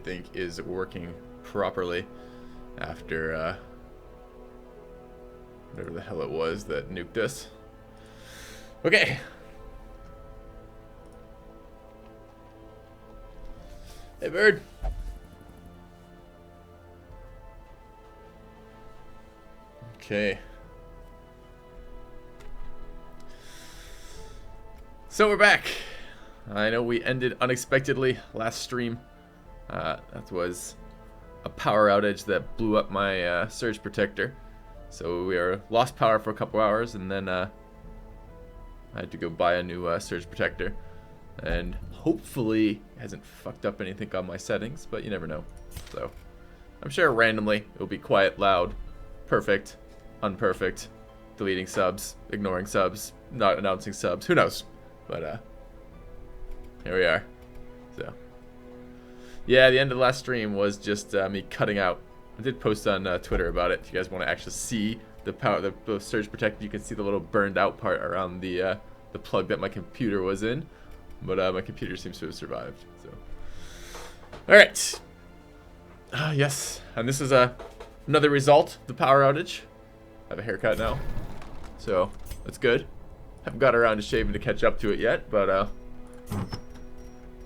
think is working properly after whatever the hell it was that nuked us. Okay. Hey, bird. Okay. So we're back. I know we ended unexpectedly last stream. That was a power outage that blew up my surge protector. So we lost power for a couple hours, and then I had to go buy a new surge protector. And hopefully it hasn't fucked up anything on my settings, but you never know. So I'm sure randomly it will be quiet, loud, perfect, unperfect, deleting subs, ignoring subs, not announcing subs. Who knows? But here we are. So yeah, the end of the last stream was just me cutting out. I did post on Twitter about it. If you guys want to actually see the power, the surge protector, you can see the little burned out part around the plug that my computer was in. But my computer seems to have survived. So, all right. Yes, and this is another result of the power outage. I have a haircut now, so that's good. Haven't got around to shaving to catch up to it yet, but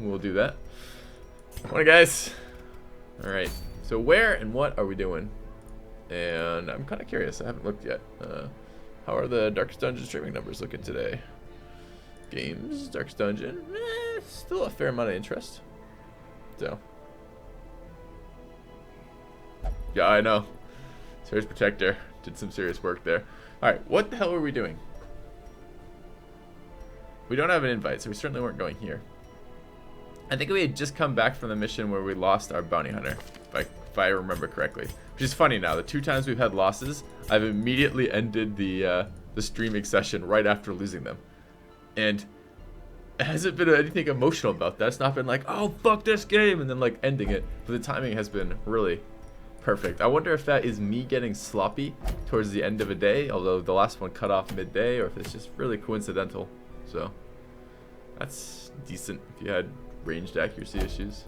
we'll do that. Morning, guys. All right. So where and what are we doing? And I'm kind of curious. I haven't looked yet. How are the Darkest Dungeon streaming numbers looking today? Games, Darkest Dungeon, still a fair amount of interest. So, yeah, I know. Surge Protector did some serious work there. All right, what the hell are we doing? We don't have an invite, so we certainly weren't going here. I think we had just come back from the mission where we lost our bounty hunter, if I remember correctly. Which is funny now. The 2 times we've had losses, I've immediately ended the streaming session right after losing them. And it hasn't been anything emotional about that. It's not been like, oh, fuck this game, and then like ending it. But the timing has been really perfect. I wonder if that is me getting sloppy towards the end of a day, although the last one cut off midday, or if it's just really coincidental. So that's decent if you had ranged accuracy issues.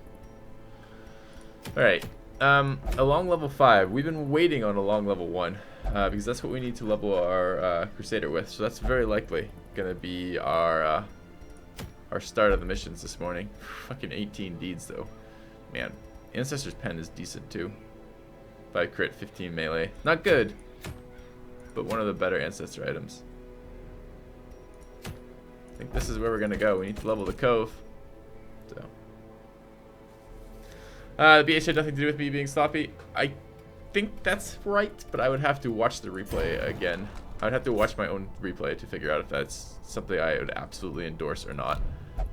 Alright, along level 5, we've been waiting on along level 1, because that's what we need to level our Crusader with, so that's very likely gonna be our start of the missions this morning. Fucking 18 deeds though. Man, Ancestor's Pen is decent too. 5 crit, 15 melee. Not good, but one of the better Ancestor items. I think this is where we're gonna go. We need to level the Cove. So the BH had nothing to do with me being sloppy. I think that's right, but I would have to watch the replay again. I would have to watch my own replay to figure out if that's something I would absolutely endorse or not.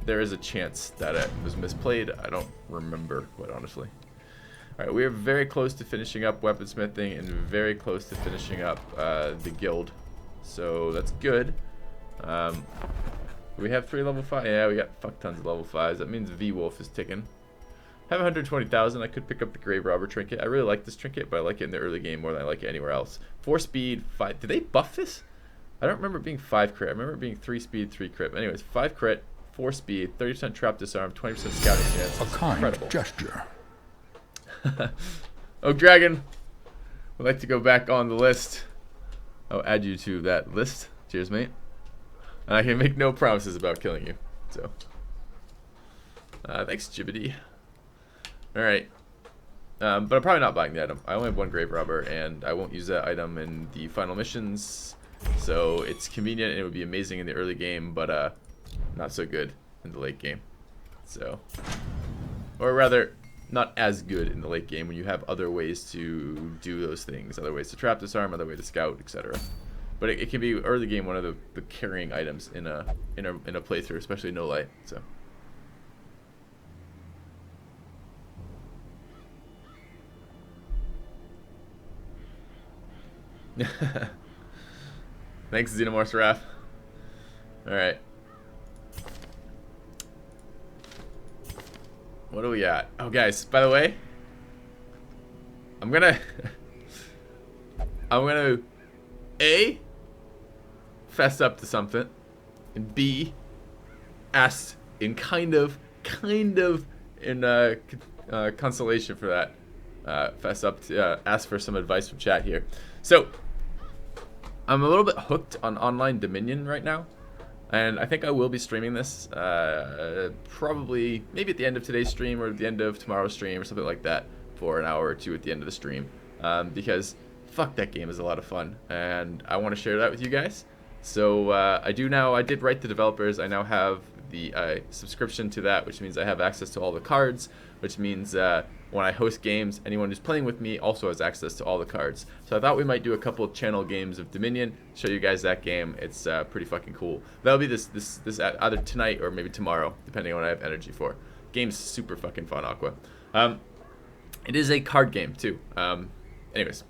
There is a chance that it was misplayed. I don't remember, quite honestly. Alright, we are very close to finishing up weaponsmithing and very close to finishing up the guild. So that's good. We have 3 level 5. Yeah, we got fuck tons of level 5s. That means V-Wolf is ticking. I have 120,000. I could pick up the Grave Robber trinket. I really like this trinket, but I like it in the early game more than I like it anywhere else. 4 speed, 5. Did they buff this? I don't remember it being 5 crit. I remember it being 3 speed, 3 crit. But anyways, 5 crit, 4 speed, 30% trap disarm, 20% scouting chance. A kind incredible gesture. Oh, Dragon would like to go back on the list. I'll add you to that list. Cheers, mate. And I can make no promises about killing you. So, thanks, Jibbity. Alright. But I'm probably not buying the item. I only have 1 Grave Robber, and I won't use that item in the final missions. So it's convenient, and it would be amazing in the early game, but not so good in the late game. So, or rather, not as good in the late game when you have other ways to do those things. Other ways to trap disarm, other way to scout, etc. But it can be early game one of the carrying items in a playthrough, especially no light. So. Thanks, Xenomorph's Wrath. Alright. What do we got? Oh, guys, by the way, I'm gonna A, fess up to something, and B, ask in kind of in consolation for that, fess up to ask for some advice from chat here. So I'm a little bit hooked on online Dominion right now, and I think I will be streaming this probably maybe at the end of today's stream or at the end of tomorrow's stream or something like that for an hour or two at the end of the stream, because fuck, that game is a lot of fun and I want to share that with you guys. So I did write the developers. I now have the subscription to that, which means I have access to all the cards, which means when I host games, anyone who's playing with me also has access to all the cards. So I thought we might do a couple of channel games of Dominion, show you guys that game. It's pretty fucking cool. That'll be this either tonight or maybe tomorrow, depending on what I have energy for. Game's super fucking fun, Aqua. It is a card game too. Anyways,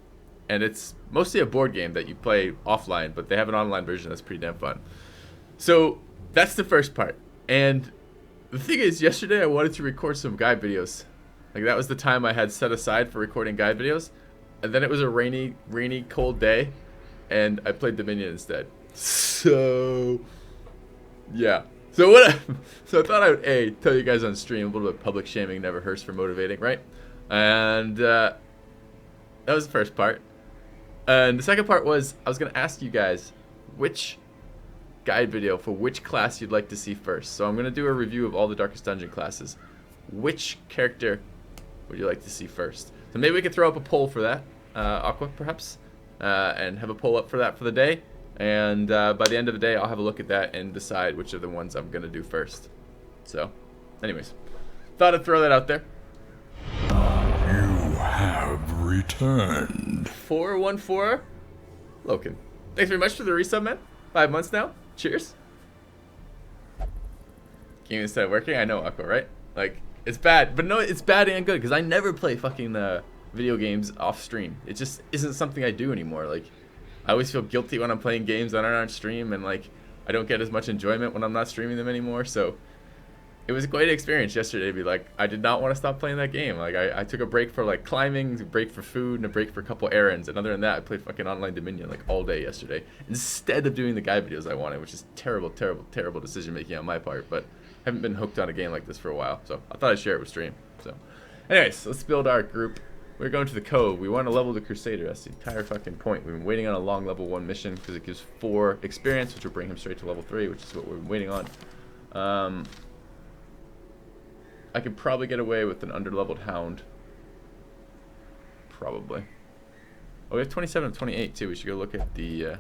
and it's mostly a board game that you play offline, but they have an online version that's pretty damn fun. So that's the first part. And the thing is, yesterday I wanted to record some guide videos. Like, that was the time I had set aside for recording guide videos. And then it was a rainy, cold day, and I played Dominion instead. So yeah. So I thought I would tell you guys on stream. A little bit of public shaming never hurts for motivating, right? And that was the first part. And the second part was I was gonna ask you guys which guide video for which class you'd like to see first. So I'm gonna do a review of all the Darkest Dungeon classes. Which character would you like to see first? So maybe we could throw up a poll for that, Aqua, perhaps, and have a poll up for that for the day. And by the end of the day, I'll have a look at that and decide which of the ones I'm gonna do first. So, anyways, thought I'd throw that out there. You have returned. 414 Loken. Thanks very much for the resub, man. 5 months now. Cheers. Game instead of working. I know, Aqua, right? Like, it's bad, but no, it's bad and good because I never play fucking video games off stream. It just isn't something I do anymore. Like, I always feel guilty when I'm playing games that aren't on stream, and like I don't get as much enjoyment when I'm not streaming them anymore. So it was quite an experience yesterday to be like, I did not want to stop playing that game. Like, I took a break for like climbing, a break for food, and a break for a couple errands. And other than that, I played fucking online Dominion like all day yesterday instead of doing the guide videos I wanted, which is terrible decision making on my part. But I haven't been hooked on a game like this for a while, so I thought I'd share it with stream. So anyways, let's build our group. We're going to the Cove. We want to level the Crusader. That's the entire fucking point. We've been waiting on a long level 1 mission because it gives 4 experience, which will bring him straight to level 3, which is what we've been waiting on. I could probably get away with an underleveled Hound. Probably. Oh, we have 27 and 28 too. We should go look at the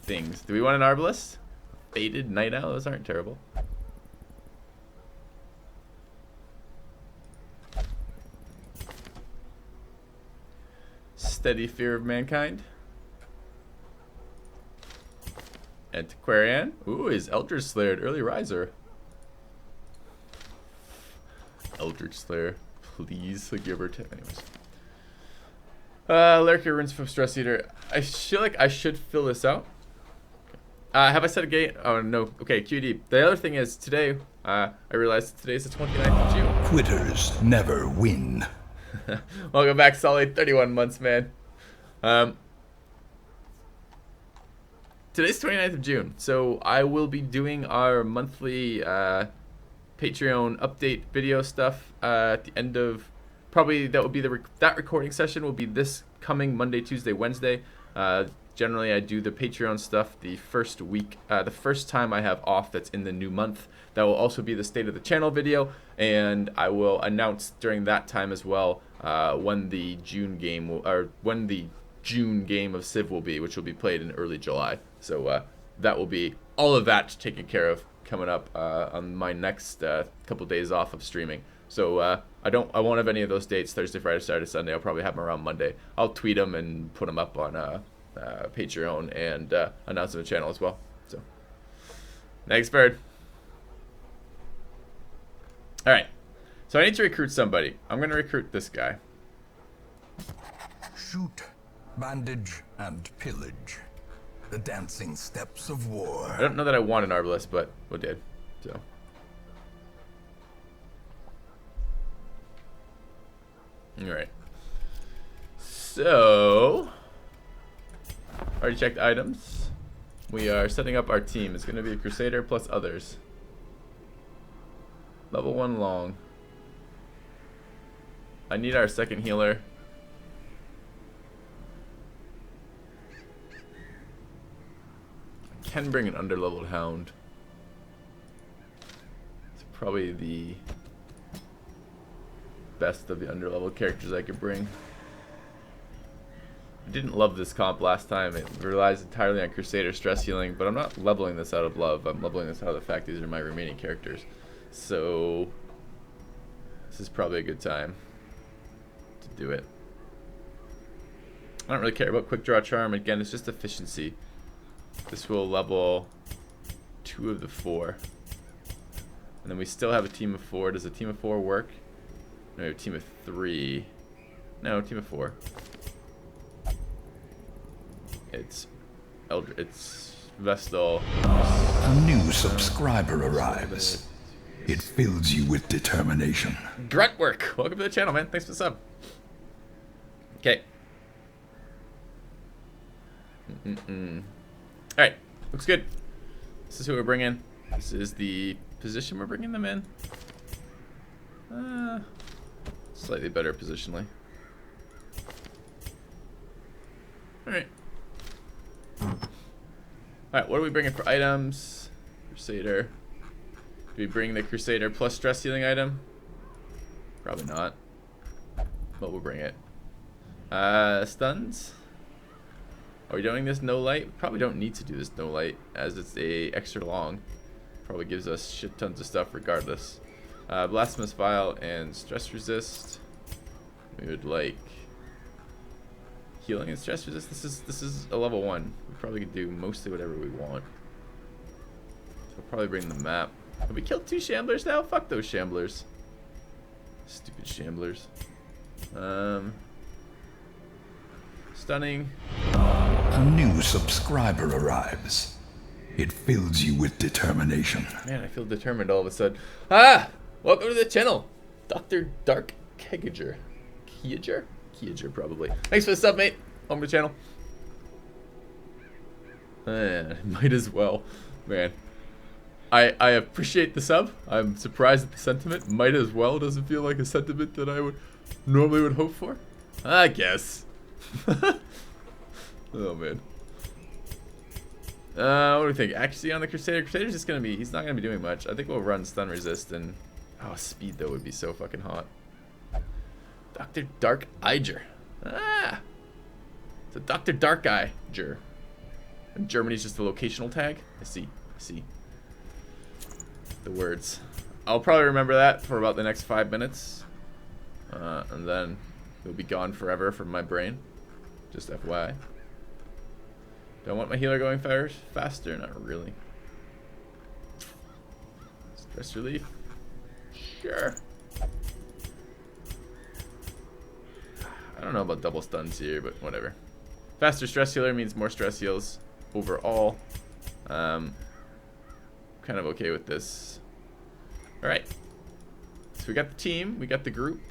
things. Do we want an Arbalest? Faded Night Owl? Those aren't terrible. Steady Fear of Mankind. Antiquarian. Ooh, is Eldritch Slayer an early riser? Eldritch Slayer, please. Like, give or take. Anyways. Lurker, Runes from Stress Eater. I feel like I should fill this out. Have I set a gate? Oh, no. Okay, QD. The other thing is, today, I realized today's the 29th of June. Quitters never win. Welcome back, Solid. 31 months, man. Today's 29th of June, so I will be doing our monthly Patreon update video stuff at the end of, probably that will be that recording session will be this coming Monday, Tuesday, Wednesday. Generally, I do the Patreon stuff the first week, the first time I have off that's in the new month. That will also be the state of the channel video, and I will announce during that time as well when the June game of Civ will be, which will be played in early July. So that will be all of that taken care of coming up on my next couple days off of streaming. So I won't have any of those dates Thursday, Friday, Saturday, Sunday. I'll probably have them around Monday. I'll tweet them and put them up on Patreon and announce on the channel as well. So next bird. All right. So I need to recruit somebody. I'm going to recruit this guy. Shoot, bandage, and pillage. The dancing steps of war. I don't know that I want an Arbalest, but we did. So. All right. So, already checked items. We are setting up our team. It's going to be a Crusader plus others. Level 1 long. I need our second healer. I can bring an underleveled hound. It's probably the best of the underleveled characters I could bring. I didn't love this comp last time. It relies entirely on Crusader stress healing, but I'm not leveling this out of love. I'm leveling this out of the fact these are my remaining characters. So this is probably a good time to do it. I don't really care about quick draw charm. Again, it's just efficiency. This will level 2 of the 4. And then we still have a team of 4. Does a team of 4 work? No, we have a team of 3. No, team of 4. It's Vestal. A new subscriber arrives. It fills you with determination. Gruntwork! Welcome to the channel, man. Thanks for the sub. Okay. Alright. Looks good. This is who we're bringing. This is the position we're bringing them in. Slightly better positionally. Alright. Alright, what are we bringing for items? Crusader. Do we bring the Crusader plus stress healing item? Probably not. But we'll bring it. Stuns. Are we doing this no light? We probably don't need to do this no light, as it's a extra long. Probably gives us shit tons of stuff regardless. Blasphemous Vial and stress resist. We would like healing and stress resist. This is a level 1. We probably could do mostly whatever we want. So we'll probably bring the map. Have we killed 2 shamblers now? Fuck those shamblers. Stupid shamblers. Stunning. A new subscriber arrives. It fills you with determination. Man, I feel determined all of a sudden. Ah! Welcome to the channel, Dr. Dark Kegager. Kegager, probably. Thanks for the sub, mate. Welcome to the channel. Might as well. Man. I appreciate the sub. I'm surprised at the sentiment. Might as well doesn't feel like a sentiment that I would normally hope for. I guess. Oh man. What do we think? Accuracy on the Crusader. Crusader's just gonna be, he's not gonna be doing much. I think we'll run stun resist and speed though would be so fucking hot. Dr. Dark Iger. It's a Dr. Dark Iger. And Germany's just a locational tag. I see. The words. I'll probably remember that for about the next 5 minutes. And then it'll be gone forever from my brain. Just FYI. Do I want my healer going faster? Not really. Stress relief? Sure. I don't know about double stuns here, but whatever. Faster stress healer means more stress heals overall. Kind of okay with this. Alright. So we got the team, we got the group.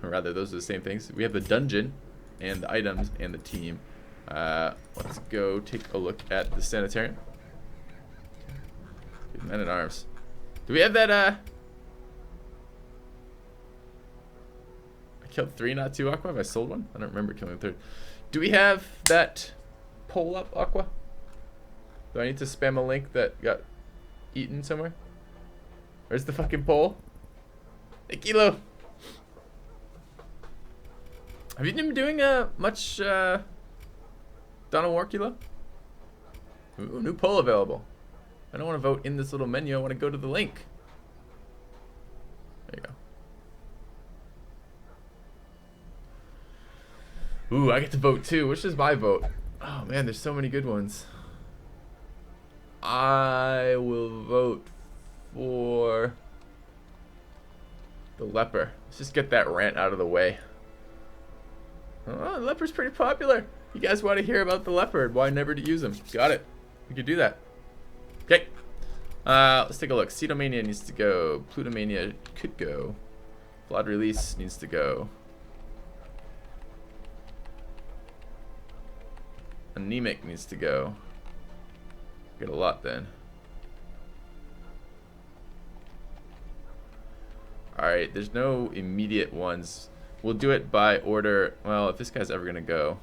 Or rather, those are the same things. We have the dungeon, and the items, and the team. Let's go take a look at the sanitarium. Men at arms. Do we have that, I killed 3, not 2 Aqua? Have I sold one? I don't remember killing the 3rd. Do we have that pole up Aqua? Do I need to spam a link that got eaten somewhere? Where's the fucking pole? Hey, Kilo! Have you been doing much Dawn of War, Kilo? Ooh, new poll available. I don't want to vote in this little menu. I want to go to the link. There you go. Ooh, I get to vote too. Which is my vote? Oh man, there's so many good ones. I will vote for the leper. Let's just get that rant out of the way. Oh, the leper's pretty popular. You guys want to hear about the leopard? Why never to use him? Got it. We could do that. Okay. Let's take a look. Cetomania needs to go. Plutomania could go. Blood release needs to go. Anemic needs to go. Get a lot then. Alright, there's no immediate ones. We'll do it by order. Well, if this guy's ever going to go.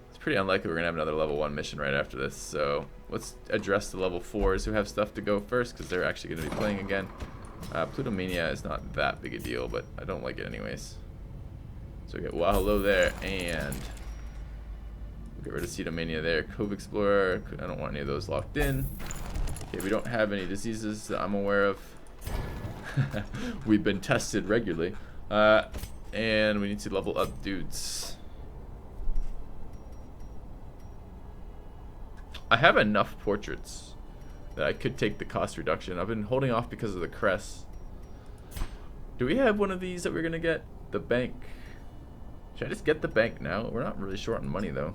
It's pretty unlikely we're going to have another level 1 mission right after this. So let's address the level 4s who have stuff to go first, because they're actually going to be playing again. Plutomania is not that big a deal, but I don't like it anyways. So we get Wow Hello there, and we'll get rid of Cetomania there. Cove Explorer, I don't want any of those locked in. Okay, we don't have any diseases that I'm aware of. We've been tested regularly. And we need to level up dudes. I have enough portraits that I could take the cost reduction. I've been holding off because of the crest. Do we have one of these that we're gonna get? The bank. Should I just get the bank now? We're not really short on money though.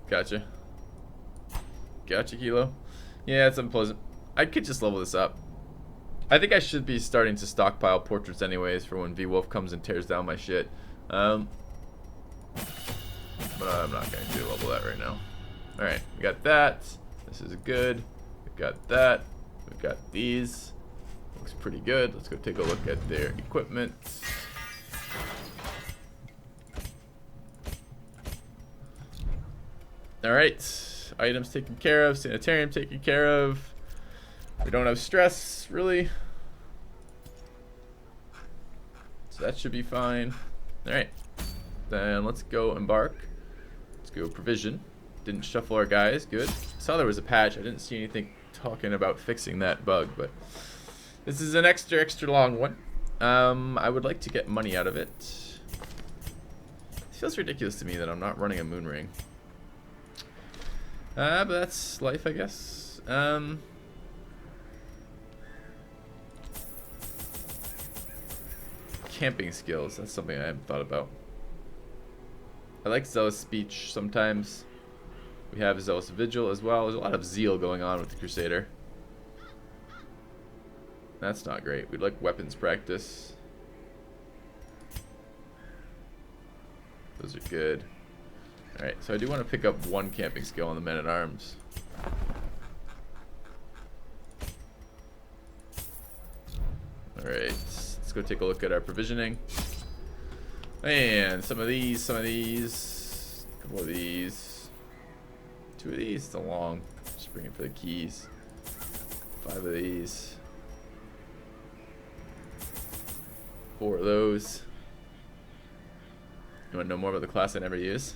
Gotcha. Gotcha, Kilo. Yeah, it's unpleasant. I could just level this up. I think I should be starting to stockpile portraits anyways for when V-Wolf comes and tears down my shit. But I'm not going to level that right now. Alright, we got that. This is good. We've got that. We've got these. Looks pretty good. Let's go take a look at their equipment. Alright, items taken care of, sanitarium taken care of. We don't have stress, really. So that should be fine. Alright, then let's go embark. Let's go provision. Didn't shuffle our guys, good. Saw there was a patch, I didn't see anything talking about fixing that bug, but this is an extra long one. I would like to get money out of it. It feels ridiculous to me that I'm not running a moon ring. But that's life, I guess. Camping skills, that's something I haven't thought about. I like Zealous Speech sometimes. We have Zealous Vigil as well. There's a lot of zeal going on with the Crusader. That's not great. We'd like weapons practice. Those are good. Alright, so I do want to pick up one camping skill on the Men-at-Arms. Alright, let's go take a look at our provisioning. And some of these, a couple of these, 2 of these, it's a long. Just bring it for the keys. 5 of these. 4 of those. You want to know more about the class I never use?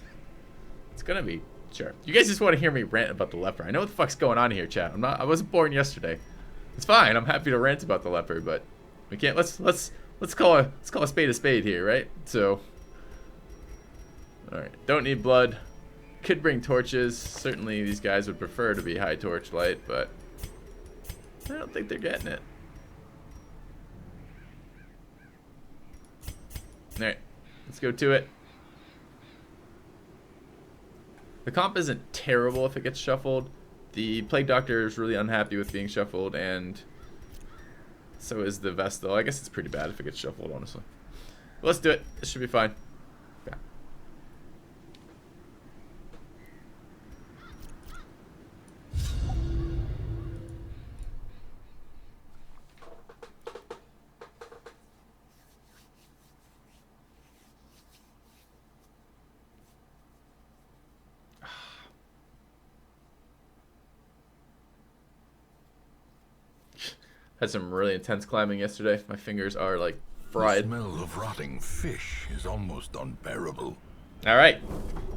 It's gonna be sure. You guys just want to hear me rant about the leper. I know what the fuck's going on here, chat. I wasn't born yesterday. It's fine. I'm happy to rant about the leper, but we can't. Let's call a spade here, right? So, all right. Don't need blood. Could bring torches. Certainly, these guys would prefer to be high torchlight, but I don't think they're getting it. All right. Let's go to it. The comp isn't terrible if it gets shuffled. The Plague Doctor is really unhappy with being shuffled, and so is the Vestal. I guess it's pretty bad if it gets shuffled, honestly. But let's do it. It should be fine. Yeah. Had some really intense climbing yesterday. My fingers are like fried. The smell of rotting fish is almost unbearable. All right,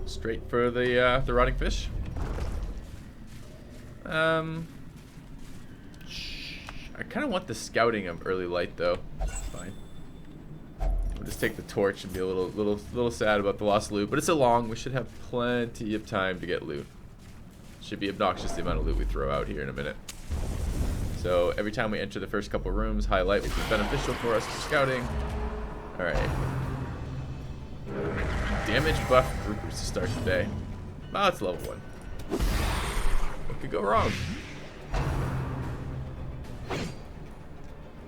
straight for the rotting fish. I kind of want the scouting of early light though. Fine. We'll just take the torch and be a little sad about the lost loot, but it's a long. We should have plenty of time to get loot. Should be obnoxious the amount of loot we throw out here in a minute. So every time we enter the first couple rooms, highlight, which is beneficial for us for scouting. Alright. Damage buff groupers to start the day. Oh, it's level 1. What could go wrong?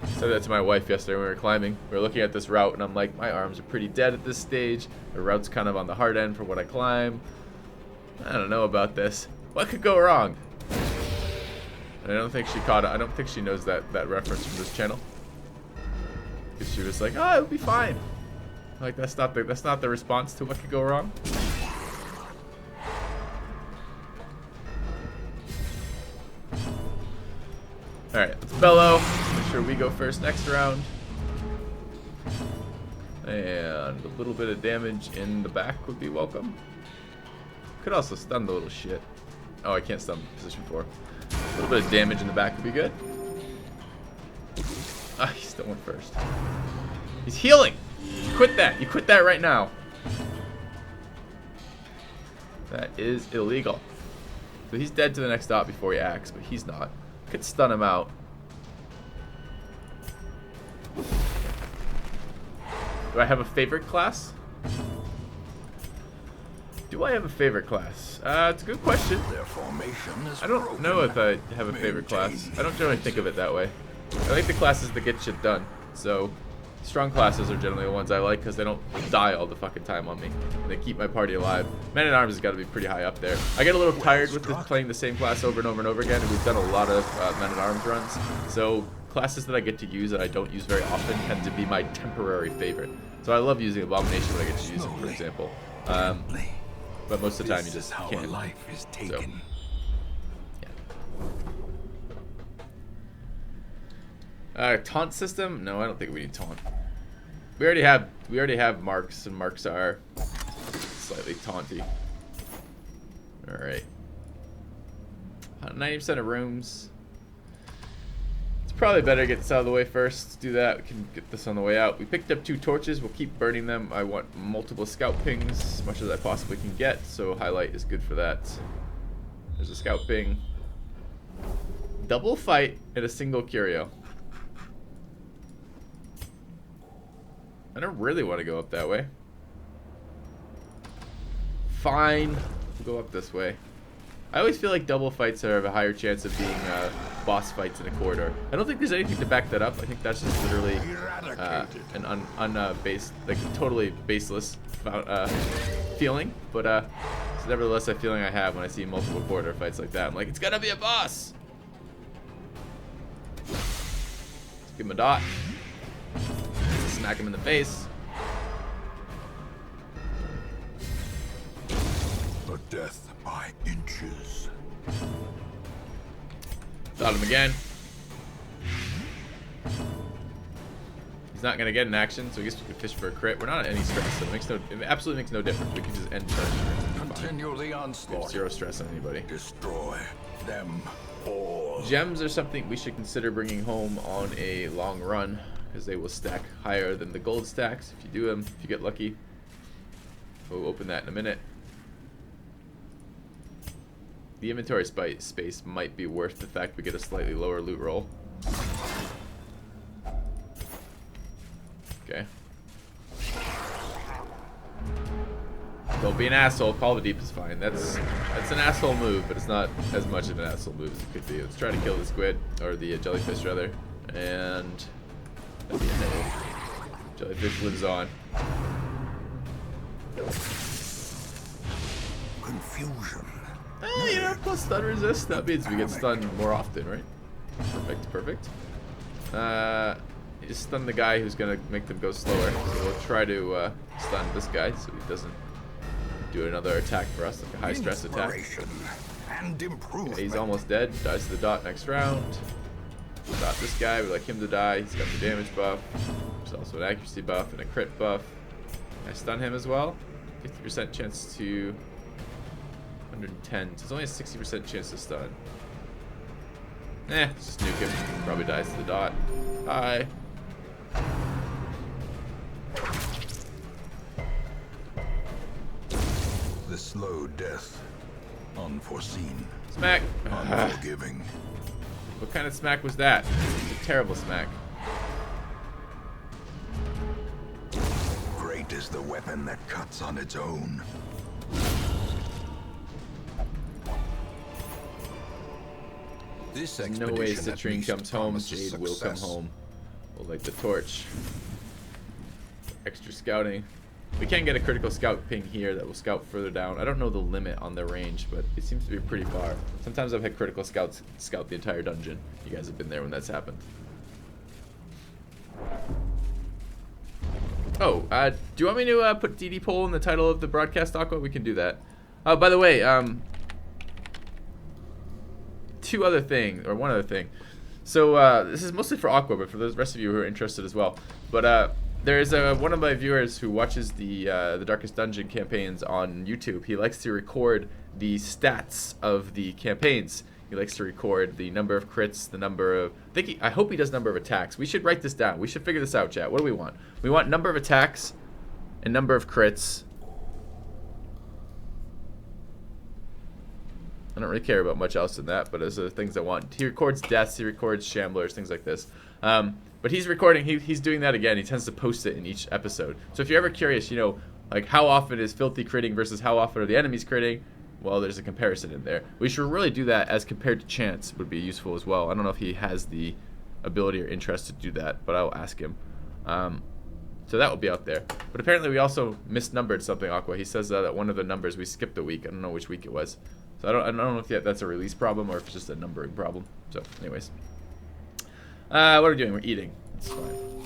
I said that to my wife yesterday when we were climbing. We were looking at this route, and I'm like, my arms are pretty dead at this stage. The route's kind of on the hard end for what I climb. I don't know about this. What could go wrong? And I don't think she caught it. I don't think she knows that reference from this channel. Because she was like, oh, it'll be fine. Like, that's not the response to what could go wrong. Alright, let's bellow. Make sure we go first next round. And a little bit of damage in the back would be welcome. Could also stun the little shit. Oh, I can't stun position 4. A little bit of damage in the back would be good. Ah, he still went first. He's healing! You quit that! You quit that right now! That is illegal. So he's dead to the next dot before he acts, but he's not. Could stun him out. Do I have a favorite class? Do I have a favorite class? It's a good question. I don't know if I have a favorite class. I don't generally think of it that way. I like the classes that get shit done. So, strong classes are generally the ones I like because they don't die all the fucking time on me. And they keep my party alive. Man-at-Arms has got to be pretty high up there. I get a little tired with playing the same class over and over and over again, and we've done a lot of Man-at-Arms runs. So, classes that I get to use that I don't use very often tend to be my temporary favorite. So I love using Abomination when I get to use it, for example. But most of the time you just can't. So, yeah. Taunt system? No, I don't think we need taunt. We already have marks, and marks are slightly taunty. All right. 90% of rooms. It's probably better to get this out of the way first. Let's do that. We can get this on the way out. We picked up 2 torches. We'll keep burning them. I want multiple scout pings, as much as I possibly can get. So highlight is good for that. There's a scout ping. Double fight at a single curio. I don't really want to go up that way. Fine. We'll go up this way. I always feel like double fights have a higher chance of being boss fights in a corridor. I don't think there's anything to back that up. I think that's just literally an like totally baseless feeling. But it's nevertheless a feeling I have when I see multiple corridor fights like that. I'm like, it's gotta be a boss. Let's give him a dot. Smack him in the face. The death by inches. Shot him again. He's not gonna get an action, so I guess we can fish for a crit. We're not at any stress, so it absolutely makes no difference. We can just end turn. Continue the onslaught. We have 0 stress on anybody. Destroy them all. Gems are something we should consider bringing home on a long run, because they will stack higher than the gold stacks if you do them, if you get lucky. We'll open that in a minute. The inventory space might be worth the fact we get a slightly lower loot roll. Okay. Don't be an asshole. Call the Deep is fine. That's an asshole move, but it's not as much of an asshole move as it could be. Let's try to kill the squid, or the jellyfish rather, and that'd be a no. Jellyfish lives on. Confusion. You know, plus stun resist. That means we get stunned more often, right? Perfect, perfect. You just stun the guy who's gonna make them go slower. So we'll try to stun this guy so he doesn't do another attack for us, like a high stress attack. Okay, he's almost dead. Dies to the dot next round. Dot this guy. We like him to die. He's got the damage buff. There's also an accuracy buff and a crit buff. I stun him as well. 50% chance to 110. So it's only a 60% chance to stun. Let's just nuke him. Probably dies to the dot. Hi. The slow death. Unforeseen. Smack. Unforgiving. What kind of smack was that? It's a terrible smack. Great is the weapon that cuts on its own. This There's no way expedition at Citrine least comes home. promises Jade will come success. home. We'll light the torch. Extra scouting. We can get a critical scout ping here that will scout further down. I don't know the limit on the range, but it seems to be pretty far. Sometimes I've had critical scouts scout the entire dungeon. You guys have been there when that's happened. Oh, do you want me to put DD poll in the title of the broadcast, Aqua? We can do that. Oh, by the way, one other thing. So this is mostly for Aqua, but for the rest of you who are interested as well. But there's one of my viewers who watches the Darkest Dungeon campaigns on YouTube. He likes to record the stats of the campaigns. He likes to record the number of crits, the number of... I hope he does number of attacks. We should write this down. We should figure this out, chat. What do we want? We want number of attacks and number of crits. I don't really care about much else than that, but those are the things I want. He records deaths, he records shamblers, things like this. But he's recording, he's doing that again. He tends to post it in each episode. So if you're ever curious, you know, like how often is Filthy critting versus how often are the enemies critting, well, there's a comparison in there. We should really do that as compared to chance would be useful as well. I don't know if he has the ability or interest to do that, but I'll ask him. So that will be out there. But apparently we also misnumbered something, Aqua. He says that one of the numbers, we skipped a week. I don't know which week it was. So I don't know if that's a release problem or if it's just a numbering problem. So anyways. What are we doing? We're eating. It's fine.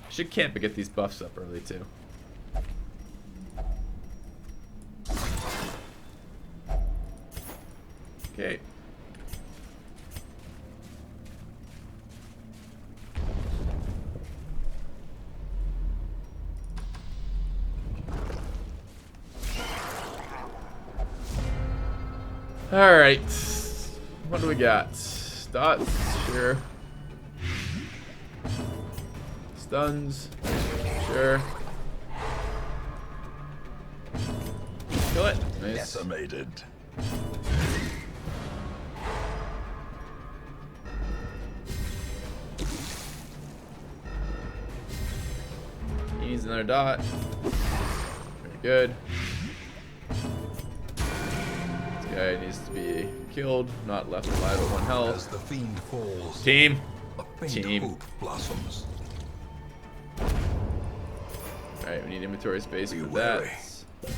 Should camp and get these buffs up early too. Okay. Alright. What do we got? Dots, sure. Stuns, sure. Kill it. Nice. Decimated. He needs another dot. Very good. This guy needs to be killed, not left alive at 1 health. As the fiend falls, Team. a faint hope blossoms. Alright, we need inventory space Be for wary. that.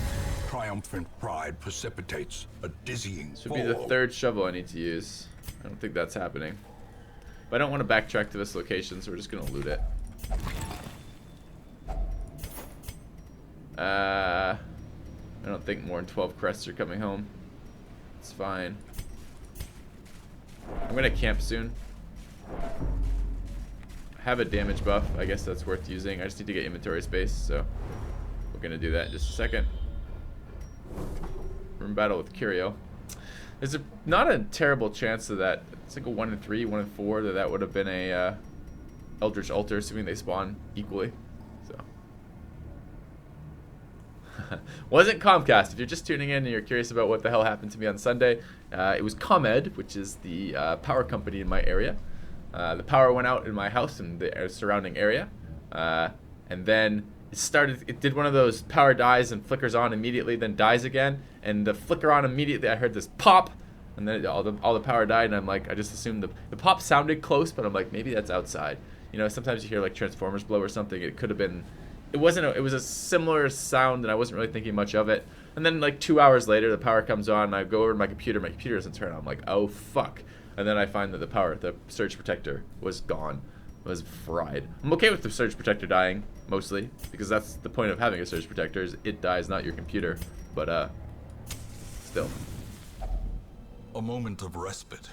Triumphant pride precipitates a dizzying Should fall. be the 3rd shovel I need to use. I don't think that's happening. But I don't want to backtrack to this location, so we're just going to loot it. I don't think more than 12 crests are coming home. It's fine. I'm going to camp soon. I have a damage buff. I guess that's worth using. I just need to get inventory space, so we're going to do that in just a second. We're in battle with Curio. There's not a terrible chance of that. It's like a 1 in 3, 1 in 4 that would have been a Eldritch Altar, assuming they spawn equally. So wasn't Comcast. If you're just tuning in and you're curious about what the hell happened to me on Sunday, it was ComEd, which is the power company in my area. The power went out in my house and the surrounding area, and then it did one of those power dies and flickers on immediately, then dies again, and the flicker on immediately, I heard this pop, and then all the power died, and I'm like, I just assumed the pop sounded close, but I'm like, maybe that's outside. You know, sometimes you hear like transformers blow or something. It could have been, it was a similar sound, and I wasn't really thinking much of it. And then like 2 hours later, the power comes on, and I go over to my computer doesn't turn on. I'm like, oh fuck. And then I find that the surge protector was gone, was fried. I'm okay with the surge protector dying, mostly, because that's the point of having a surge protector, is it dies, not your computer. But still. A moment of respite.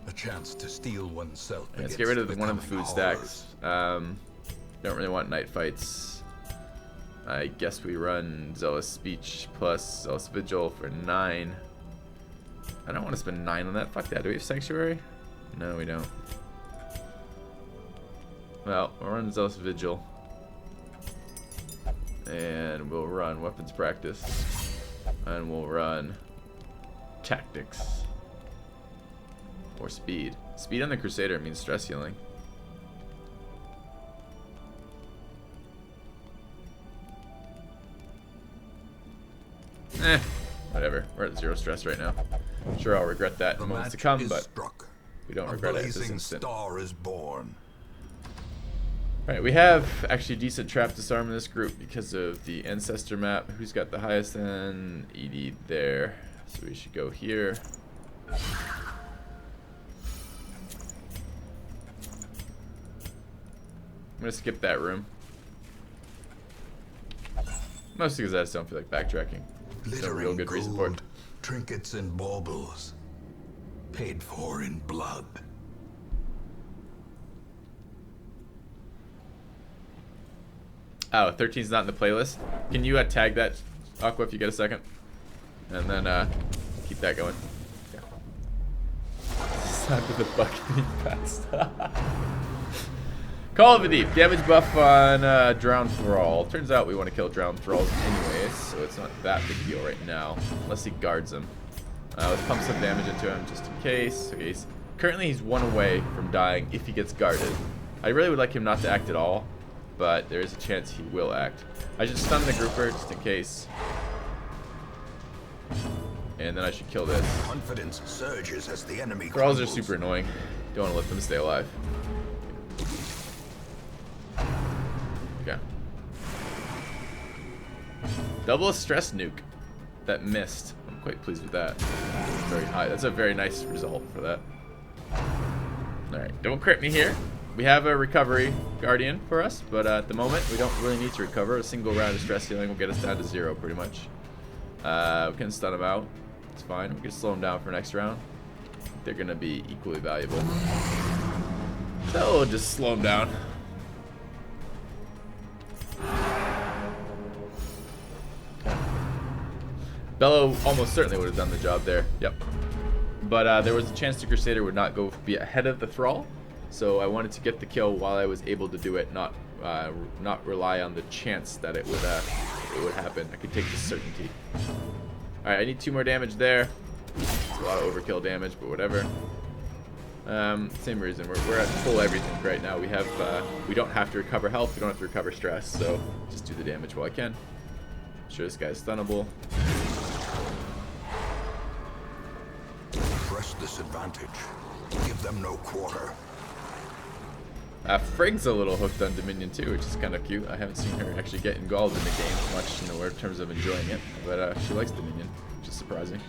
A chance to steel oneself. Let's get rid of one of the food becoming stacks. Don't really want night fights. I guess we run Zealous Speech plus Zealous Vigil for 9. I don't want to spend 9 on that. Fuck that. Do we have Sanctuary? No, we don't. Well, we'll run Zealous Vigil. And we'll run Weapons Practice. And we'll run Tactics. Or Speed. Speed on the Crusader means stress healing. Whatever. We're at 0 stress right now. I'm sure I'll regret that in moments to come, but struck. We don't A regret it at this blazing instant. star is born. Alright, we have actually decent trap disarm in this group because of the ancestor map. Who's got the highest end? ED there. So we should go here. I'm gonna skip that room. Mostly because I just don't feel like backtracking. There's no real good reason for it. Trinkets and baubles, paid for in blood. Oh, 13's not in the playlist. Can you tag that, Aqua, if you get a second? And then keep that going. Yeah. Time for the bucket being passed. Call of the Deep. Damage buff on Drowned Thrall. Turns out we want to kill Drowned Thralls anyways, so it's not that big a deal right now. Unless he guards him. Let's pump some damage into him just in case. Okay, currently he's 1 away from dying if he gets guarded. I really would like him not to act at all, but there is a chance he will act. I should stun the grouper just in case. And then I should kill this. Confidence surges as the enemy Thralls are crumbles. super annoying. Don't want to let them stay alive. Okay. Double stress nuke. That missed. I'm quite pleased with that. Very high. That's a very nice result for that. Alright, don't crit me here. We have a recovery guardian for us, but at the moment we don't really need to recover. A single round of stress healing will get us down to 0 pretty much. We can stun them out. It's fine. We can slow them down for next round. They're gonna be equally valuable. So we'll just slow them down. Okay. Bellow almost certainly would have done the job there. Yep. But there was a chance the Crusader would not be ahead of the Thrall. So I wanted to get the kill while I was able to do it, not rely on the chance that it would happen. I could take the certainty. All right, I need 2 more damage there. It's a lot of overkill damage, but whatever. Same reason. We're at full everything right now. We don't have to recover health. We don't have to recover stress. So just do the damage while I can. I'm sure this guy's stunnable. Press this advantage. Give them no quarter. Frigg's a little hooked on Dominion too, which is kind of cute. I haven't seen her actually get involved in the game much, in terms of enjoying it, but she likes Dominion, which is surprising.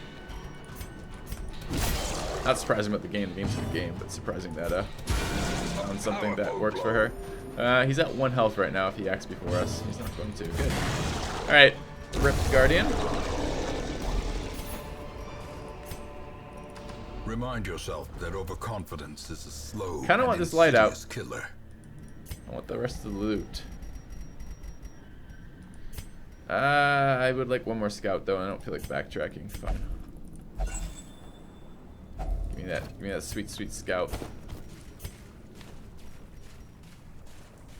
Not surprising about the game. The game's a good game, but surprising that on something that works for her. He's at 1 health right now. If he acts before us, he's not going to. Good. All right, rip Guardian. Remind yourself that overconfidence is a slow. Kind of want this light out. Killer. I want the rest of the loot. I would like 1 more scout though. I don't feel like backtracking. Fine. Give me that sweet, sweet scout.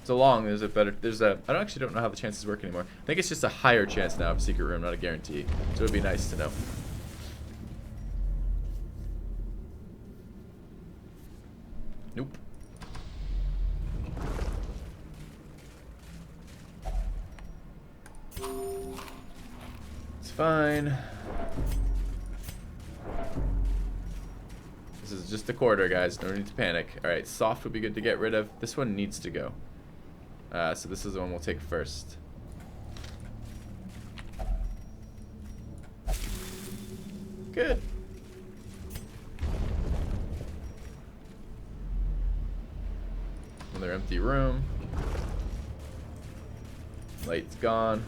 So long. I don't know how the chances work anymore. I think it's just a higher chance now of a secret room, not a guarantee. So it'd be nice to know. Nope. It's fine. This is just a quarter, guys. No need to panic. Alright, soft would be good to get rid of. This one needs to go. So this is the one we'll take first. Good. Another empty room. Light's gone.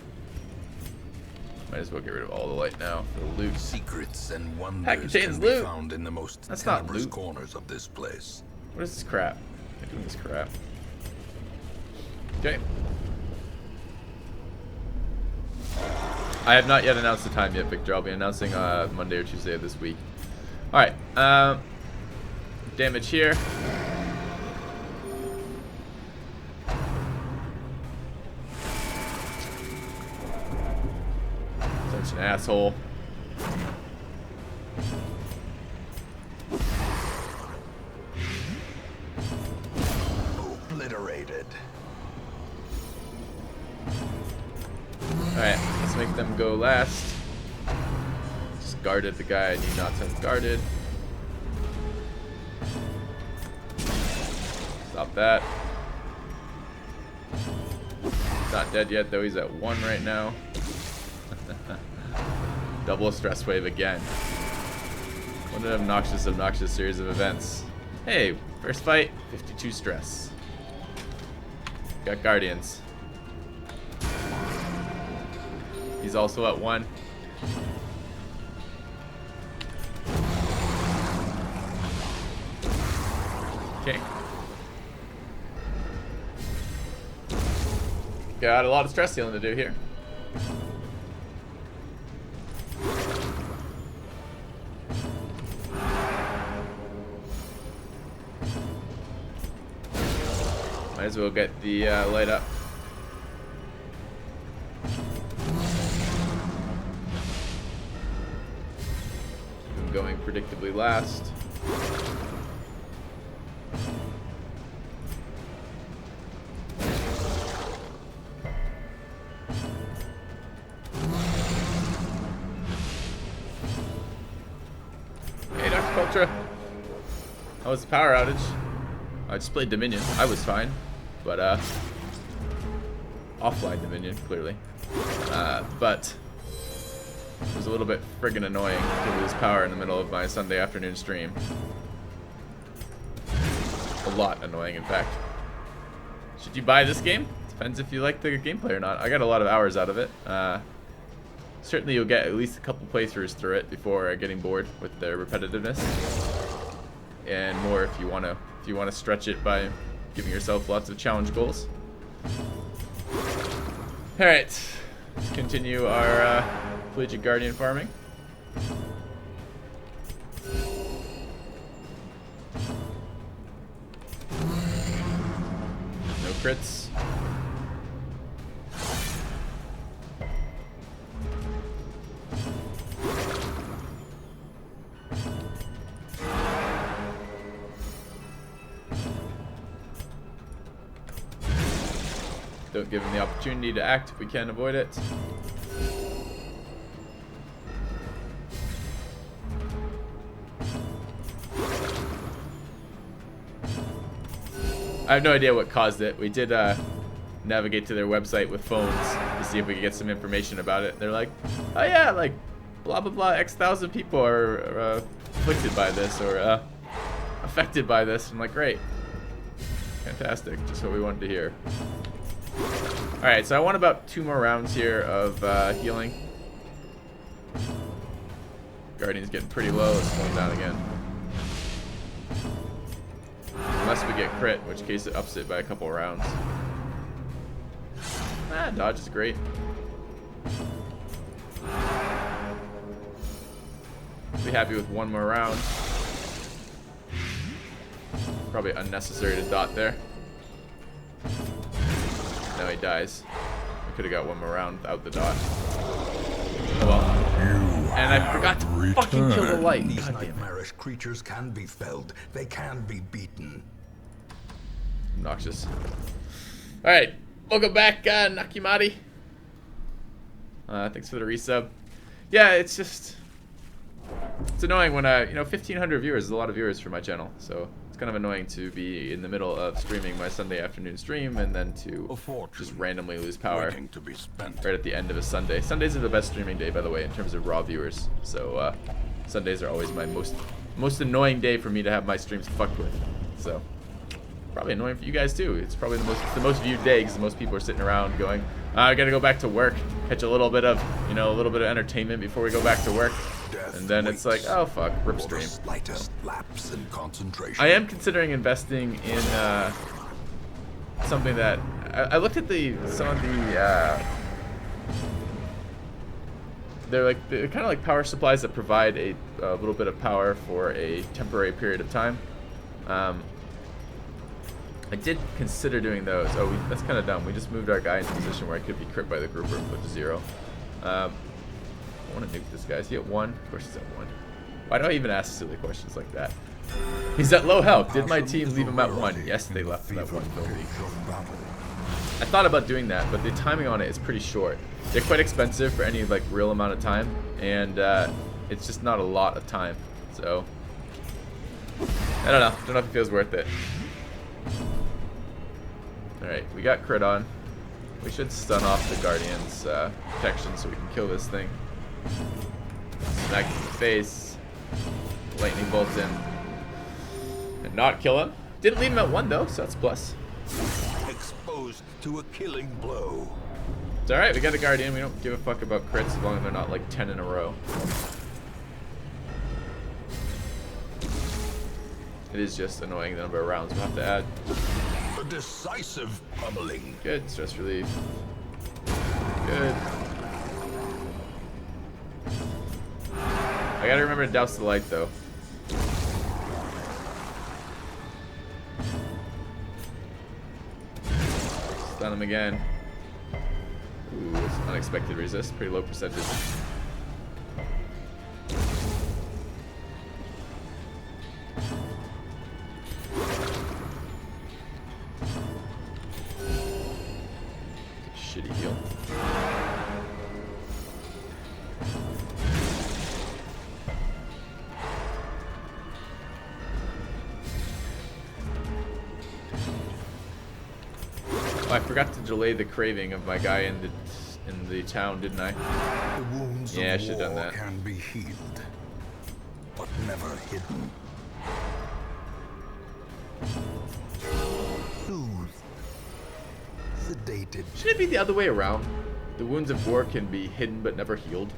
Might as well get rid of all the light now for the loot. Secrets and wonders That contains can be loot. found in the most That's not tenebrous loot. corners of this place. What is this crap? I'm doing this crap. Okay. I have not yet announced the time yet, Victor. I'll be announcing Monday or Tuesday of this week. Alright. Damage here. Such an asshole. Obliterated. Alright, let's make them go last. Just guarded the guy I need not to have guarded. Stop that. He's not dead yet, though. He's at 1 right now. Double stress wave again. What an obnoxious series of events. Hey, first fight, 52 stress. Got Guardians. He's also at 1. Okay. Got a lot of stress healing to do here. Might as well get the light up. Keep him going predictably last. Hey, Dr. Cultra. How was the power outage? I just played Dominion. I was fine. But, offline Dominion, clearly. But it was a little bit friggin' annoying to lose power in the middle of my Sunday afternoon stream. A lot annoying, in fact. Should you buy this game? Depends if you like the gameplay or not. I got a lot of hours out of it. Certainly you'll get at least a couple playthroughs through it before getting bored with the repetitiveness. And more if you wanna stretch it by giving yourself lots of challenge goals. Alright, let's continue our Pelagic Guardian farming. No crits. Don't give him the opportunity to act if we can avoid it. I have no idea what caused it. We did navigate to their website with phones to see if we could get some information about it. They're like, oh yeah, like blah blah blah, X thousand people are afflicted by this or affected by this. I'm like, great. Fantastic. Just what we wanted to hear. Alright, so I want about 2 more rounds here of healing. Guardian's getting pretty low. It's slowing down again. Unless we get crit, in which case it ups it by a couple rounds. Ah, dodge is great. Be happy with 1 more round. Probably unnecessary to dot there. No, he dies. We could have got 1 more round without the dot. Oh well. And I forgot to fucking kill the light. These nightmarish creatures can be felled. They can be beaten. Obnoxious. Alright. Welcome back, Nakimari. Thanks for the resub. Yeah, it's just... It's annoying when, 1,500 viewers is a lot of viewers for my channel, so... It's kind of annoying to be in the middle of streaming my Sunday afternoon stream and then to just randomly lose power right at the end of a Sunday. Sundays are the best streaming day, by the way, in terms of raw viewers. So Sundays are always my most annoying day for me to have my streams fucked with. So probably annoying for you guys too. It's probably the most viewed day because most people are sitting around going, I gotta go back to work, catch a little bit of a little bit of entertainment before we go back to work. And then it's like, oh fuck, rip stream. I am considering investing in something that I looked at some of the they're kind of like power supplies that provide a little bit of power for a temporary period of time. I did consider doing those. Oh, that's kind of dumb. We just moved our guy into a position where I could be crit by the grouper and put to 0. I want to nuke this guy. Is he at 1? Of course he's at 1. Why do I even ask silly questions like that? He's at low health. Did my team leave him at 1? Yes, they left him at 1. I thought about doing that, but the timing on it is pretty short. They're quite expensive for any real amount of time, and it's just not a lot of time. So I don't know if it feels worth it. Alright, we got crit on. We should stun off the Guardian's protection so we can kill this thing. Smack him in the face. Lightning bolt him. And not kill him. Didn't leave him at 1 though, so that's plus. Exposed to a killing blow. It's alright, we got a Guardian. We don't give a fuck about crits as long as they're not like 10 in a row. It is just annoying the number of rounds we'll have to add. A decisive pummeling. Good, stress relief. Good. I gotta remember to douse the light though. Stun him again. Ooh, it's unexpected resist. Pretty low percentage. Shitty heal. Oh, I forgot to delay the craving of my guy in the town, didn't I? The wounds Yeah, I of should have done war that. can be healed, but never hidden. Soothed, sedated. Should it be the other way around? The wounds of war can be hidden but never healed.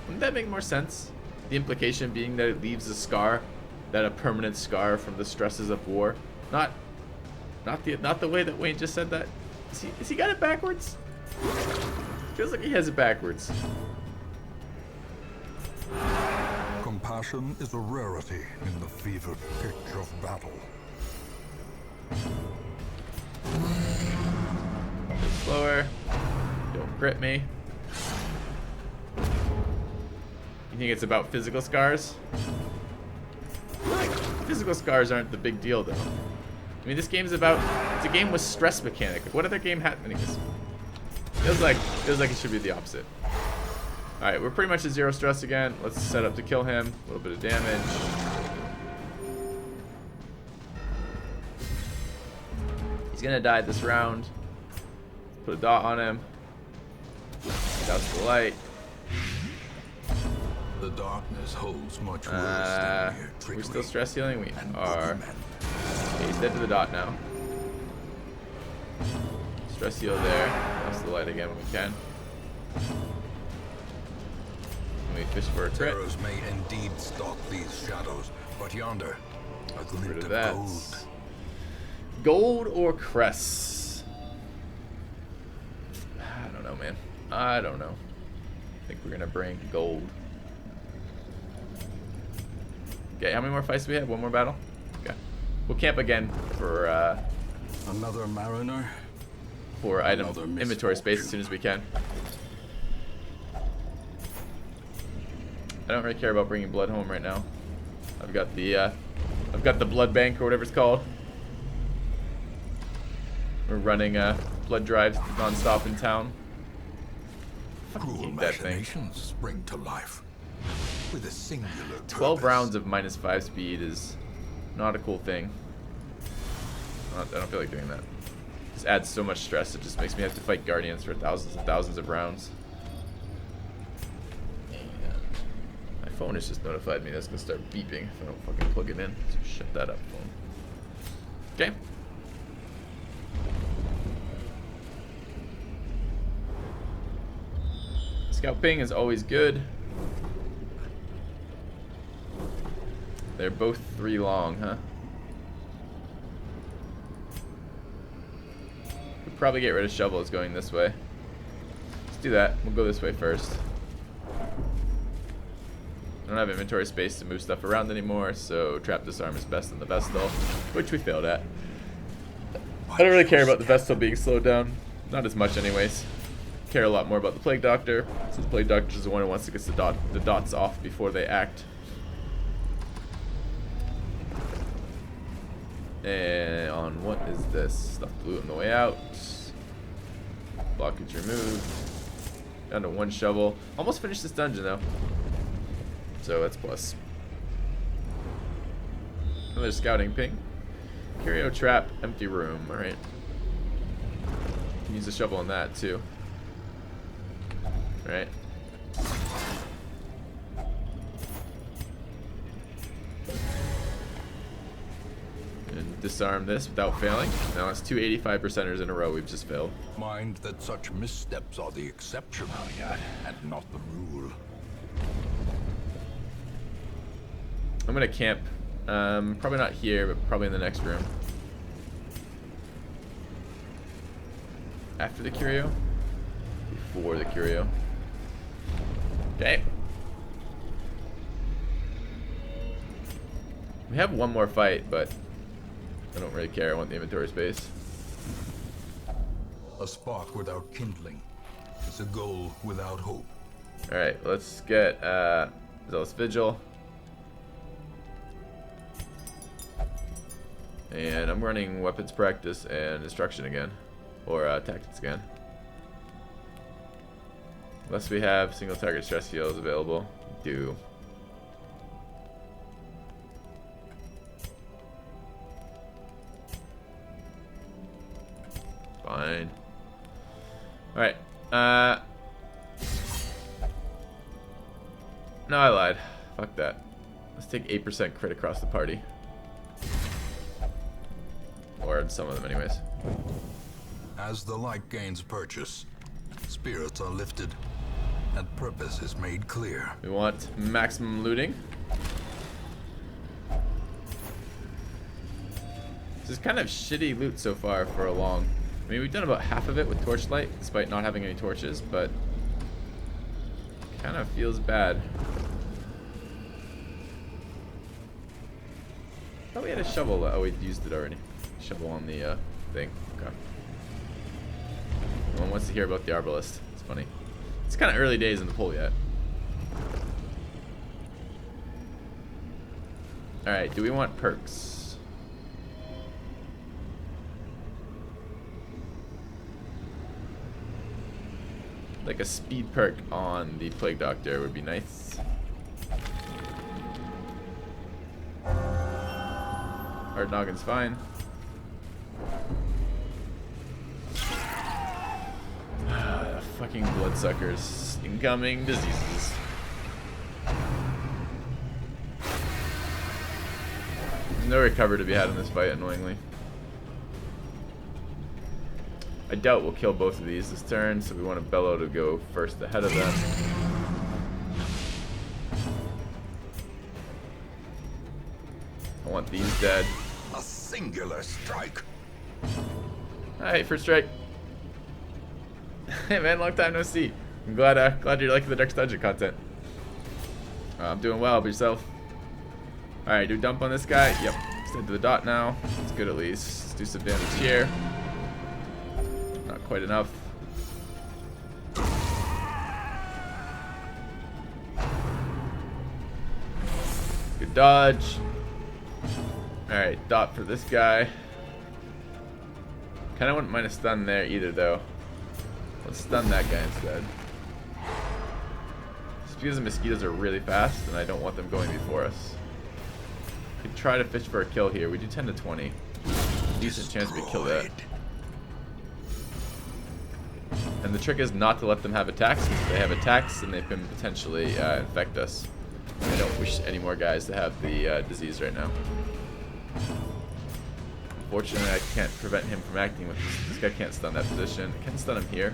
Wouldn't that make more sense? The implication being that it leaves a scar, that a permanent scar from the stresses of war. Not the way that Wayne just said that. Is he got it backwards? Feels like he has it backwards. Compassion is a rarity in the fevered pitch of battle. Slower. Don't crit me. You think it's about physical scars? I feel like physical scars aren't the big deal though. I mean, this game's about, it's a game with stress mechanic. What other game had, anyways? Feels like it should be the opposite. Alright, we're pretty much at 0 stress again. Let's set up to kill him. A little bit of damage. He's gonna die this round. Put a dot on him. Douse the light. The darkness holds much worse than mere We're trickery still stress healing? We and are. boogeymen. Okay, he's dead to the dot now. Stress heal there. Douse the light again when we can. And we fish for a crit. Terrors may indeed stalk these shadows, but yonder, a Rid glint of of that. gold. Gold or cress? I don't know, man. I don't know. I think we're gonna bring gold. Okay, how many more fights do we have? One more battle? Okay. We'll camp again for Another mariner. item Another inventory space as soon as we can. I don't really care about bringing blood home right now. I've got the blood bank or whatever it's called. We're running blood drives non-stop in town. Cruel hate that thing. machinations spring to life with a singular 12 purpose. rounds of -5 speed is not a cool thing. I don't feel like doing that. Just adds so much stress. It just makes me have to fight guardians for thousands and thousands of rounds. And my phone has just notified me that's gonna start beeping if I don't fucking plug it in. So shut that up, phone. Okay. Scout ping is always good. They're both 3 long, huh? We'll probably get rid of shovels going this way. Let's do that. We'll go this way first. I don't have inventory space to move stuff around anymore, so trap disarm is best in the Vestal, which we failed at. I don't really care about the Vestal being slowed down. Not as much anyways. Care a lot more about the Plague Doctor, so the Plague Doctor is the one who wants to get the dots off before they act. And on what is this? Stuff blue on the way out. Blockage removed. Down to 1 shovel. Almost finished this dungeon though. So that's plus. Another scouting ping. Curio trap, empty room. Alright. Use a shovel on that too. Right. And disarm this without failing. Now it's 2 85%ers in a row we've just failed. Mind that such missteps are the exception, and not the rule. I'm gonna camp. Probably not here, but probably in the next room. After the curio? Before the curio. Okay. We have one more fight, but I don't really care. I want the inventory space. A spark without kindling is a goal without hope. Alright, let's get Zealous Vigil. And I'm running weapons practice and instruction again. Or tactics again. Unless we have single target stress heals available. We do. Fine. Alright. No, I lied. Fuck that. Let's take 8% crit across the party. Or some of them anyways. As the light gains purchase, spirits are lifted, and purpose is made clear. We want maximum looting. This is kind of shitty loot so far for a long. I mean, we've done about half of it with torchlight, despite not having any torches, but kind of feels bad. I thought we had a shovel. Oh, we used it already. Shovel on the thing. Okay. No one wants to hear about the arbalist. It's funny. It's kind of early days in the poll yet. Alright, do we want perks? Like a speed perk on the Plague Doctor would be nice. Hard Noggin's fine. Fucking bloodsuckers. Incoming diseases. There's no recover to be had in this fight, annoyingly. I doubt we'll kill both of these this turn, so we want to Bellow to go first ahead of them. I want these dead. A singular strike. Alright, first strike. Hey man, long time no see. I'm glad you're liking the Dark Dungeon content. I'm doing well, but yourself? Alright, do a dump on this guy. Yep, extend to the dot now. That's good at least. Let's do some damage here. Not quite enough. Good dodge. Alright, dot for this guy. Kinda wouldn't mind a stun there either though. Let's stun that guy instead. Just because the mosquitoes are really fast and I don't want them going before us. Could try to fish for a kill here. We do 10 to 20. Decent chance we kill that. And the trick is not to let them have attacks, because if they have attacks, then they can potentially infect us. I don't wish any more guys to have the disease right now. Fortunately, I can't prevent him from acting with this. This guy can't stun that position. I can stun him here.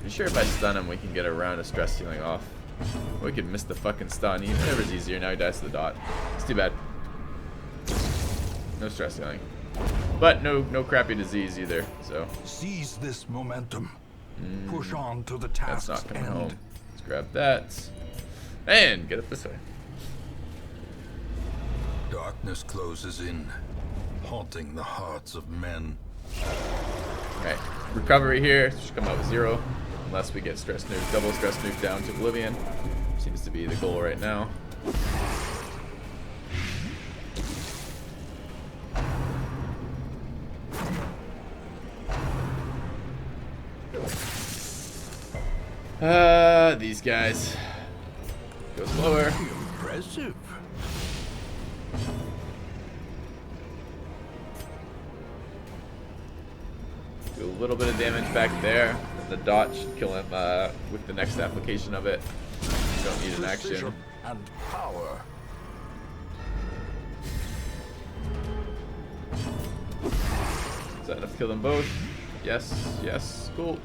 I'm sure if I stun him, we can get a round of stress healing off. We could miss the fucking stun. Whatever's easier. Now he dies to the dot. It's too bad. No stress healing. But no crappy disease either. So Seize this momentum. Push on to the task's that's not coming end. home. Let's grab that. And get up this way. Darkness closes in, haunting the hearts of men. Alright. Recovery here. Should come out with 0. Unless we get stress nuke, double stress nuke down to oblivion. Seems to be the goal right now. These guys. Go slower. Impressive. Do a little bit of damage back there. The dot should kill him with the next application of it. Don't need an action. Precision and power. Is that enough to kill them both? Yes, yes, cool.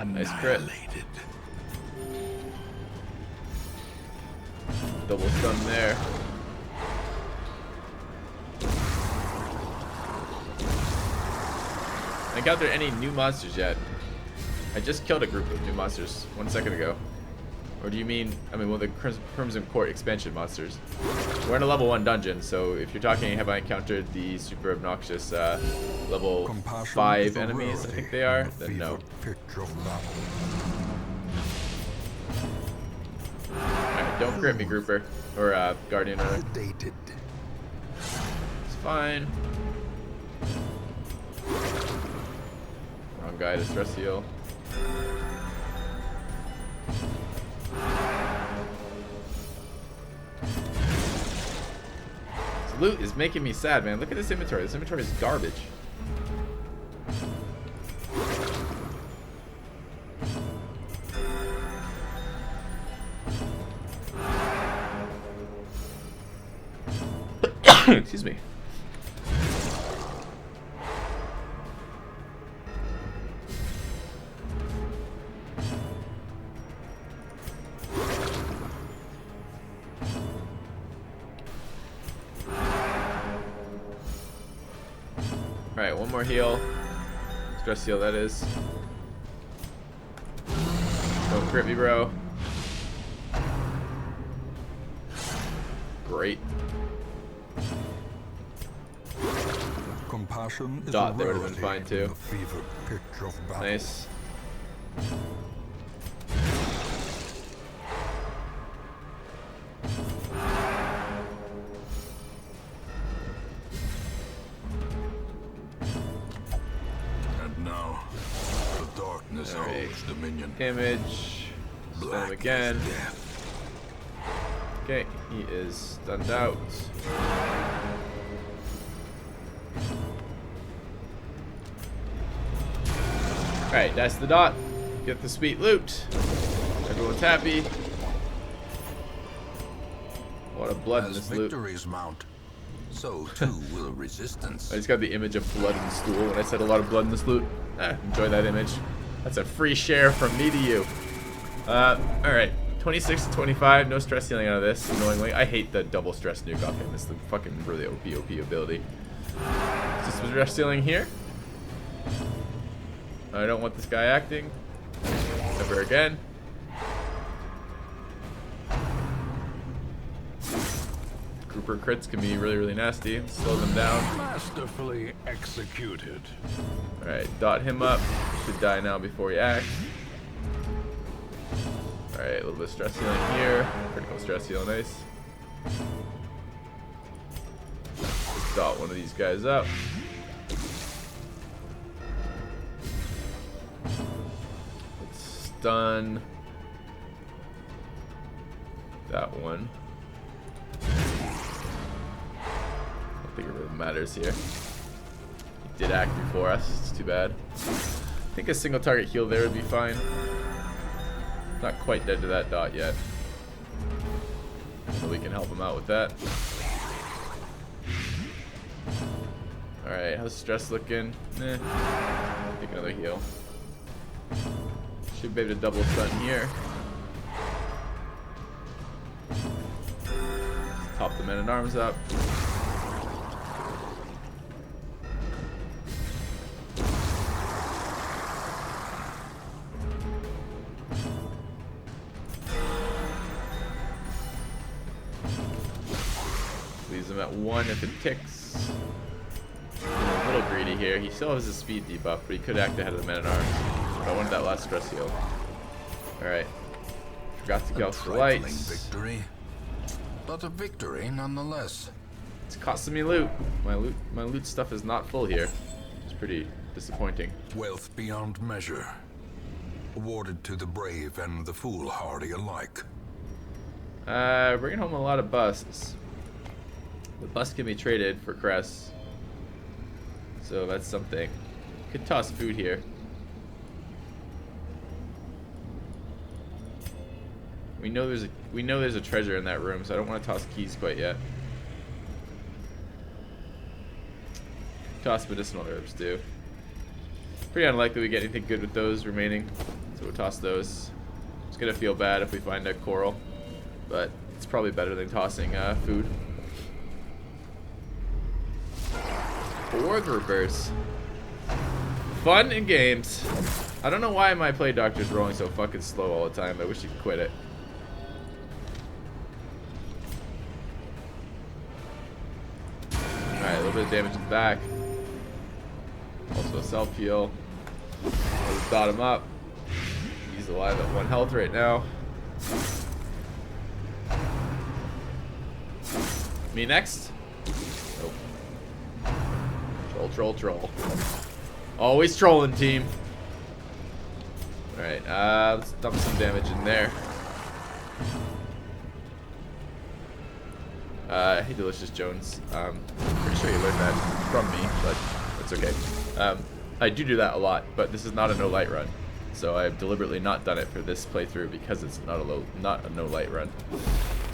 Nice crit. Double stun there. I doubt there are any new monsters yet. I just killed a group of new monsters 1 second ago. Or do you mean, well, the Crimson Court expansion monsters. We're in a level 1 dungeon, so if you're talking, have I encountered the super obnoxious level 5 enemies, I think they are, then no. Alright, don't crit me, grouper. Or guardian, rather. It's fine. Wrong guy to stress heal. This loot is making me sad, man. Look at this inventory. This inventory is garbage. Excuse me. Alright, one more heal. Stress heal, that is. Don't crit me, bro. Great. Compassion is Dot there would have been fine too. Nice. And now, the darkness holds dominion. Damage. Stun him again. Okay, he is stunned out. Alright, that's the dot. Get the sweet loot. Everyone's happy. A lot of blood in this loot. Victories mount, so too will resistance. I just got the image of blood in the stool when I said a lot of blood in this loot. Enjoy that image. That's a free share from me to you. Alright. 26 to 25. No stress healing out of this, annoyingly. I hate the double stress nuke off him. It's the fucking really OP ability. Is this stress healing here? I don't want this guy acting ever again. Grouper crits can be really, really nasty. Slow them down. Masterfully executed. Alright, dot him up. Should die now before he acts. Alright, a little bit of stress healing here. Critical stress heal, nice. Let's dot one of these guys up. Stun that one. I don't think it really matters here. He did act before us, it's too bad. I think a single target heal there would be fine. Not quite dead to that dot yet. So we can help him out with that. Alright, how's stress looking? Take another heal. Should be able to double stun here. Top the men-at-arms up. Leaves him at 1 if it ticks. A little greedy here. He still has his speed debuff, but he could act ahead of the men-at-arms. I wanted that last stress heal. Alright. Forgot to gauss the lights. Victory, but a victory nonetheless. It's costing me loot. My loot stuff is not full here. It's pretty disappointing. Wealth beyond measure, awarded to the brave and the foolhardy alike. Bringing home a lot of busts. The bust can be traded for crests, so that's something. Could toss food here. We know there's a treasure in that room, so I don't want to toss keys quite yet. Toss medicinal herbs too. Pretty unlikely we get anything good with those remaining, so we'll toss those. It's gonna feel bad if we find a coral, but it's probably better than tossing food. 4 groupers. Fun and games. I don't know why my play doctor's rolling so fucking slow all the time. I wish he could quit it. Alright, a little bit of damage in the back. Also self-heal. Let's dot him up. He's alive at 1 health right now. Me next? Nope. Troll. Always trolling, team. Alright, let's dump some damage in there. Hey, Delicious Jones. Pretty sure you learned that from me, but it's okay. I do that a lot, but this is not a no light run, so I've deliberately not done it for this playthrough because it's not a no light run.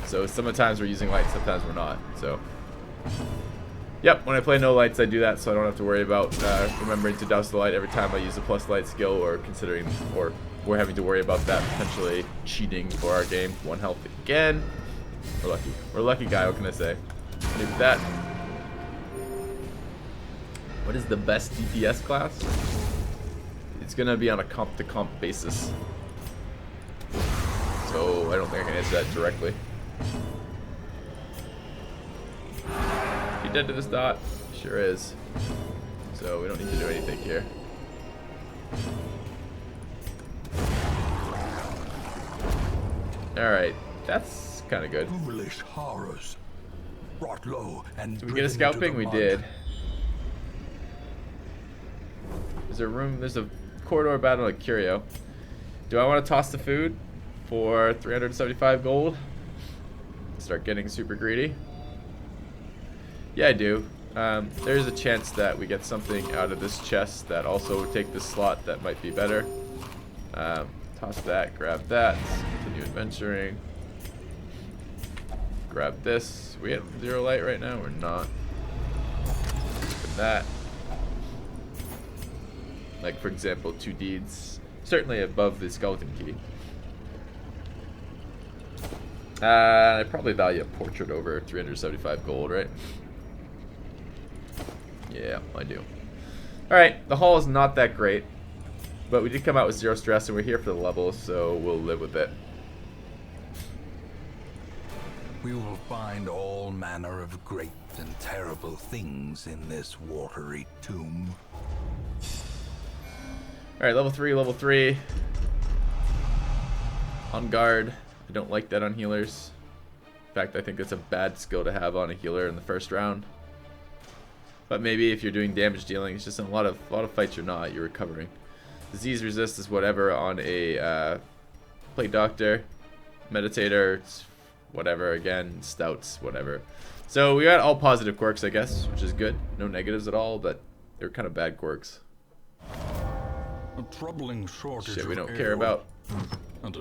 So sometimes we're using light, sometimes we're not. So, yep, when I play no lights, I do that, so I don't have to worry about remembering to douse the light every time I use a plus light skill, or we're having to worry about that potentially cheating for our game. 1 health again. We're lucky. We're a lucky guy, what can I say? Nuke that. What is the best DPS class? It's gonna be on a comp to comp basis. So I don't think I can answer that directly. He dead to this dot? Sure is. So we don't need to do anything here. Alright, that's kinda good. Foolish horrors. Brought low and did we get a scalping? We did. There's a corridor battle at Curio. Do I want to toss the food for 375 gold? Start getting super greedy? Yeah, I do. There's a chance that we get something out of this chest that also would take this slot that might be better. Toss that, grab that, continue adventuring. Grab this. We have 0 light right now, or not? Open that. Like, for example, 2 deeds. Certainly above the skeleton key. I probably value a portrait over 375 gold, right? Yeah, I do. Alright, the haul is not that great. But we did come out with 0 stress, and we're here for the levels, so we'll live with it. We will find all manner of great and terrible things in this watery tomb. Alright, level 3. On guard. I don't like that on healers. In fact, I think it's a bad skill to have on a healer in the first round. But maybe if you're doing damage dealing, it's just in a lot of fights you're not, you're recovering. Disease resist is whatever on a play doctor, meditator, whatever, again, stouts, whatever. So we got all positive quirks, I guess, which is good. No negatives at all, but they're kind of bad quirks. A troubling shortage Shit we of don't care air about.